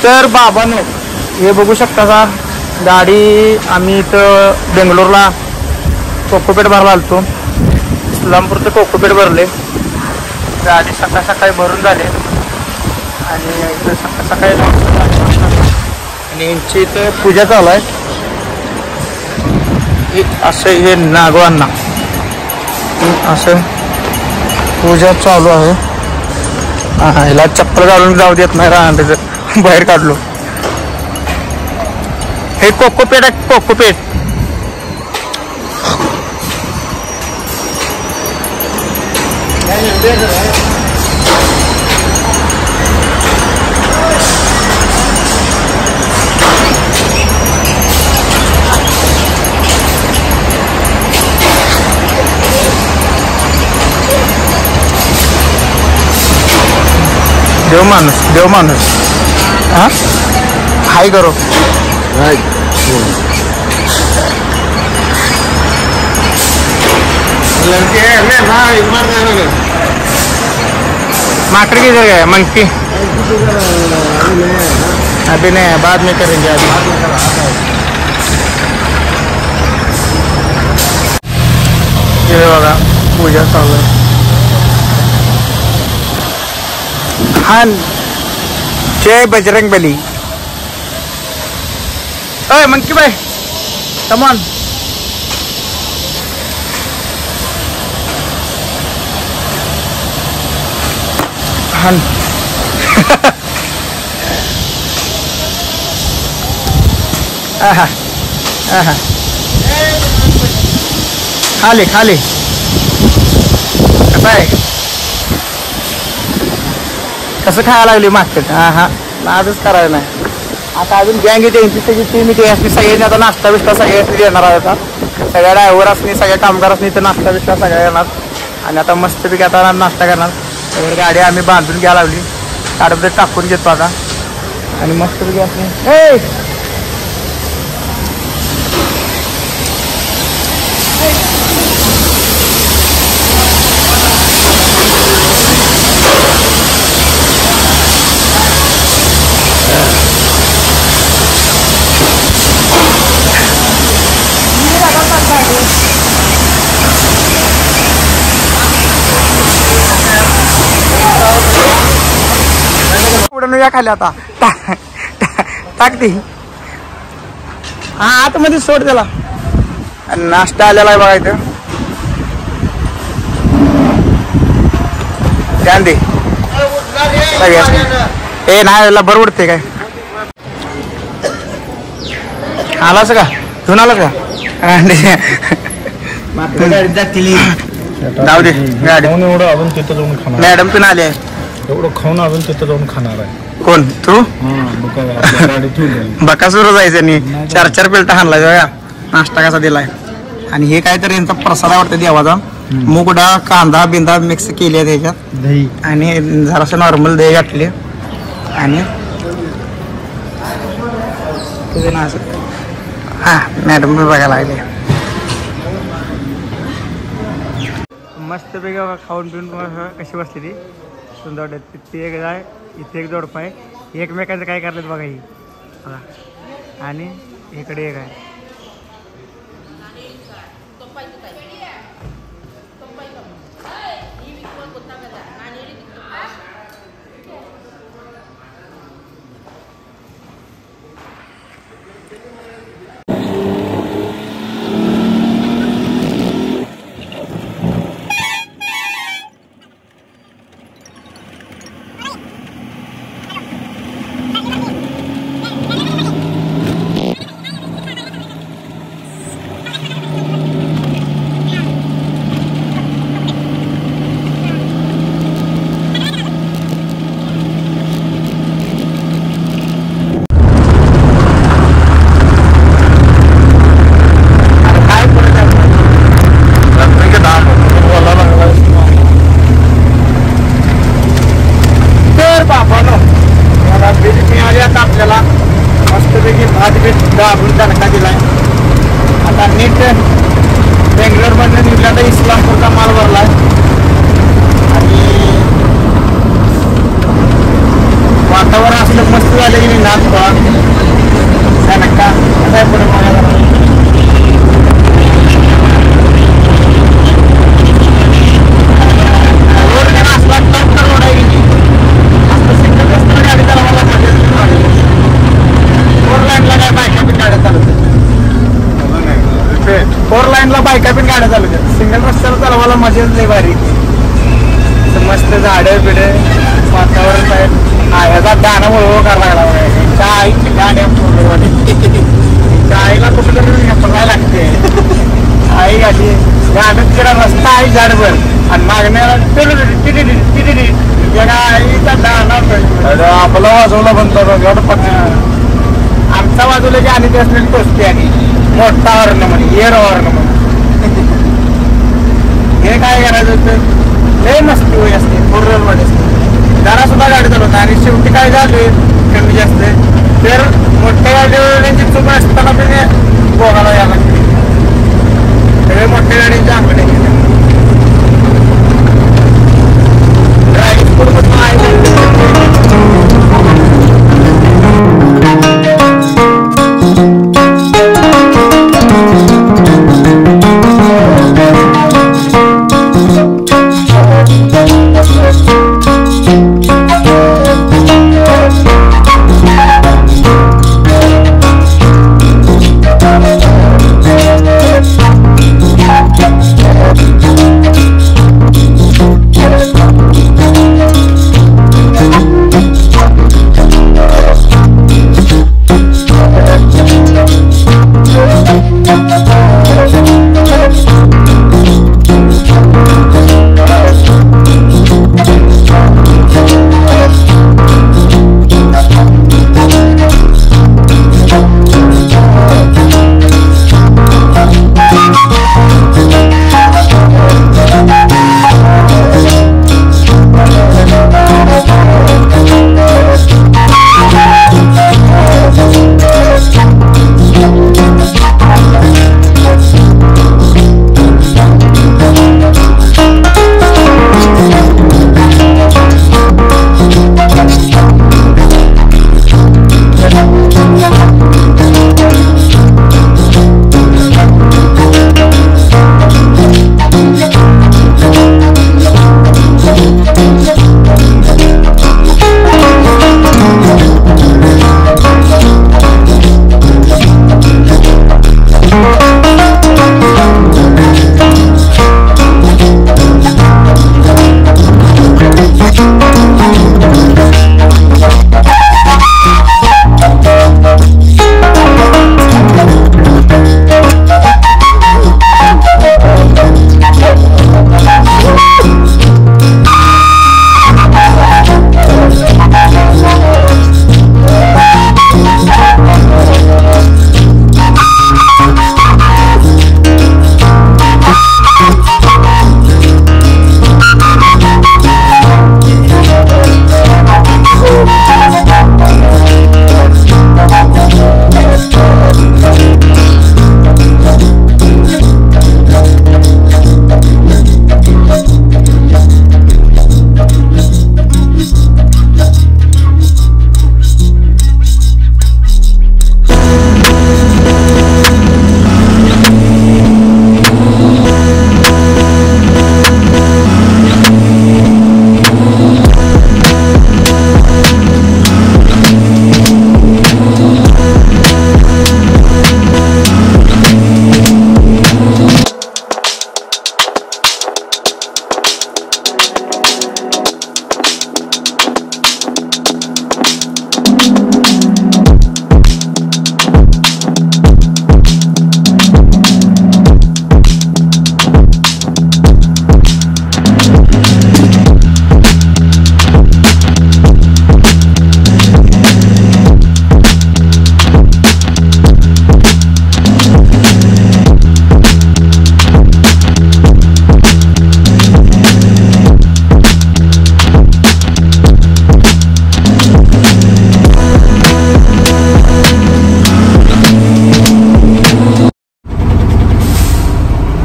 तर बाबांनो हे बघू शकता का गाडी आम्ही इथं बेंगलोरला कोकोपेट भरला आलतो. इस्लामपूरचं कोकोपेट भरले. गाडी सकाळ सकाळी भरून झाले आणि इथं सकाळ सकाळी आणि यांची इथं पूजा चालू आहे. असं हे नागवांना असं पूजा चालू आहे. ह्याला चप्पल घालून जाऊ देत नाही राहणार बाहेर काढलो. हे कोकोपेट आहे कोकोपेट. देव माणूस हाँ हाई करो हाई. लड़के माकड़ी की जगह है मंकी. अभी नहीं है बाद में करेंगे. ये बघा पूजा चालू आहे. हाँ जय बजरंग बली. ओए मंकी भाई कम ऑन. हाँ खाली खाली कसं आहे कसं खायला लागली मागचं. हां आजच करायला नाही. आता अजून गँग येते त्याची टीम इथे असते. सगळ्यांनी आता नाश्ता बिस्टा सगळ्यांनी देणार आहे. आता सगळ्या ड्रायव्हरांनी सगळ्या कामगारांनी इथं नाश्ता बिस्टा सगळ्या येणार आणि आता मस्तपैकी आता नाश्ता करणार. सगळी गाडी आम्ही बांधून घ्यायला लावली. गाडीमध्ये टाकून घेतो आता आणि मस्तपैकी असते. या खाली आता टाकते. हा आतमध्ये सोड त्याला. नाश्ता आलेला आहे बघा इथं. ध्यान दे ए नाही बरं उडते काय. आलास का घेऊन आलास का जाऊ दे गाडी. मॅडम पण आले एवढं खाऊन अजून तिथं जाऊन खाणार आहे. कोण तू बकासूर जायचं आणि 4-4 पेल्ट हाणला जाऊया. नाश्ता कसा दिलाय आणि हे काय तर यांचा प्रसाद वाटतं देवाचा. मूग डाळ कांदा बिंदा मिक्स केली आहे त्याच्यात दही आणि जरासं नॉर्मल दही घातली आणि तुझं ना असं. हा मॅडम मी बघायला लागले. मस्तपैकी खाऊन पिऊन कशी बसली ती सुंदर वाटत. ती एक आहे इथे एक जोडपा आहे. एकमेकांचं काय करलेत बघा ही बघा आणि इकडे एक आहे. वातावरण असलं मस्त झालं की नाही नाच बघा काय नका काय पुढे बघायला फोर लाईनला बायका पण गाड्या चालू सिंगल रस्त्याला चालवायला मजाच नाही भारी मस्त झाडं बिड वातावरण आहे याचा गाणं वळवळ करायला लागला आईची गाड्या आईला कुठं तरी पडायला लागते आई अशी गाडत केला रस्ता आहे झाडभर आणि मागण्याला आईचा गाणं आपला वाजवला बनतो आमचा वाजवलं की आणि त्याच टोचते आणि मोठा हॉर्न म्हणे एअर हॉर्न म्हणे हे काय करायचं होतं लय मस्ती होई असते फोर व्हीलर मध्ये असते जरा सुद्धा गाडी चालवत आणि शेवटी काय झाले कमी जास्त तर मोठ्या गाडीची चूक असताना पण बोगायला यायला लागते सगळे मोठ्या गाडीच्या आकडे ड्रायव्हिंग स्कूल मधून आहे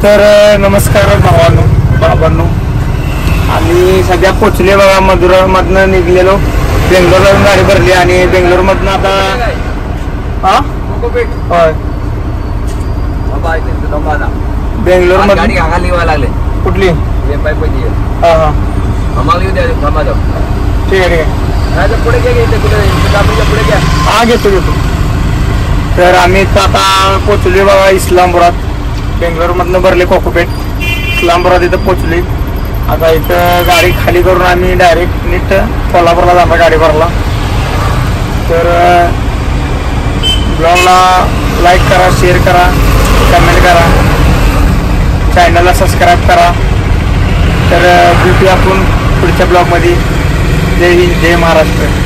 तर नमस्कार भावांनो बाबांनो, आम्ही सध्या पोचले बघा मधुरामधनं निघलेलो बेंगलोरला जाऊन गाडी भरली आणि बेंगलोरमधनं आता हा होय बेंगलोर गाडी खाली व्हायला लागले कुठली हा हा आम्हाला येऊ द्या थांबा जाऊ ठीक आहे ठीक आहे नाही तर पुढे घ्या इथे कुठे पुढे घ्या हा घेतो तर आम्ही इथं आता पोचलोय बाबा इस्लामपुरात बेंगलोरमधनं भरले कोकोपेट इस्लामपुरात इथं पोचलोय आता इथं गाडी खाली करून आम्ही डायरेक्ट नीट कोल्हापूरला जाणार गाडी भरला तर ब्लॉगला लाईक करा शेअर करा कमेंट करा चॅनलला सबस्क्राईब करा तर भेटूया आपण पुढच्या ब्लॉगमध्ये जय हिंद जय महाराष्ट्र